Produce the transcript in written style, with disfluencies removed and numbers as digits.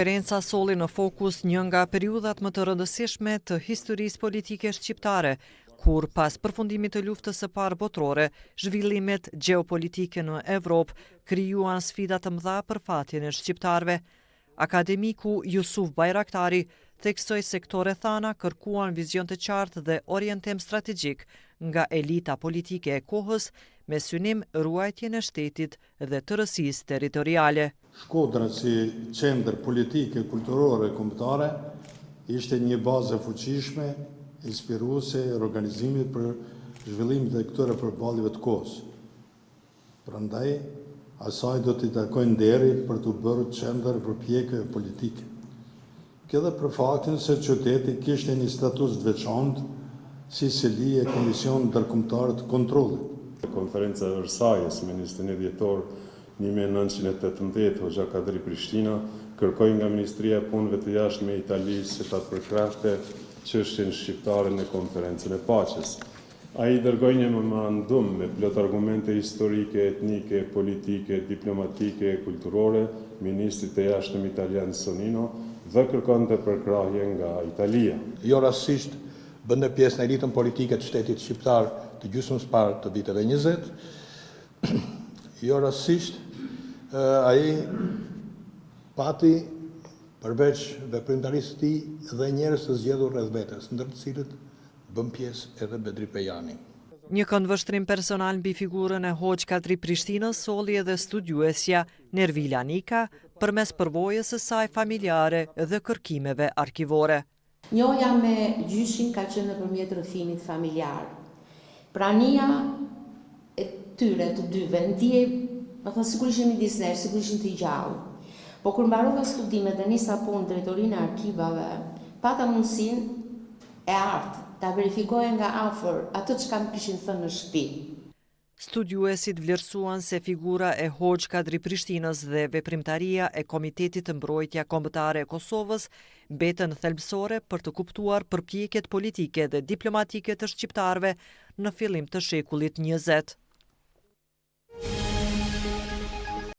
Konferenca soli në fokus një nga periudhat më të rëndësishme të historisë politike shqiptare, kur pas përfundimit të luftës së parë botërore, zhvillimet gjeopolitike në Evropë krijuan sfida të mëdha për fatjen e shqiptarëve. Akademiku Jusuf Bajraktari theksoi se këto rrethana kërkuan vizion të qartë dhe orientim strategjik nga elita politike e kohës me synim ruajtjen e shtetit dhe të rësisë territoriale. Shkodra si qendër politike, kulturore e kombëtare ishte një bazë e fuqishme, inspiruese e organizimit për zhvillimit e këtyre përballjeve të kohës. Prandaj, asaj do t'i takojnë nderi për të bërë qendër përpjekjeve politike. Kjo dhe për faktin se qyteti kishte një status të veçantë si seli e Komision Ndërkombëtar të Kontrollit. Konferenca e Versajës me 21 dhjetor 1918 Hoxha Kadri Prishtina kërkoi nga Ministria e Punëve të Jashtme e Italisë se ta përkrahte çështjen shqiptare në konferencën e paqes. Ai dërgoi një memorandum me plot argumente historike, etnike, politike, diplomatike e kulturore ministrit të jashtëm italian Sonino dhe kërkonte përkrahje nga Italia. Jo rastësisht bënte pjesë në elitën politike të shtetit shqiptar të gjysmës parë të viteve 20. Jo rastësisht ai pati përveç veprimtarisë së tij dhe njerëz të zgjedhur rreth vetes, ndër të cilët bën pjesë edhe Bedri Pejani. Një këndvështrim personal mbi figurën e Hoxh Kadri Prishtinës solli edhe studiuesja Nervila Nika përmes përvojës së saj familjare dhe kërkimeve arkivore. Njohja me gjyshin ka qenë nëpërmjet rrëfimit familjar. Prania e tyre të dyve ndjej, sikur ishin midis nesh, sikur ishin të gjallë. Po kur mbarova studimet dhe nisa punë drejtorinë e arkivave, pata mundësinë e artë ta verifikoja nga afër atë çka më kishin thënë në shtëpi. Studiuesit vlerësuan se figura e Hoxh Kadri Prishtinës dhe veprimtaria e Komitetit të Mbrojtja Kombëtare e Kosovës mbetën thelbësore për të kuptuar përpjekjet politike dhe diplomatike të shqiptarëve në fillim të shekullit 20.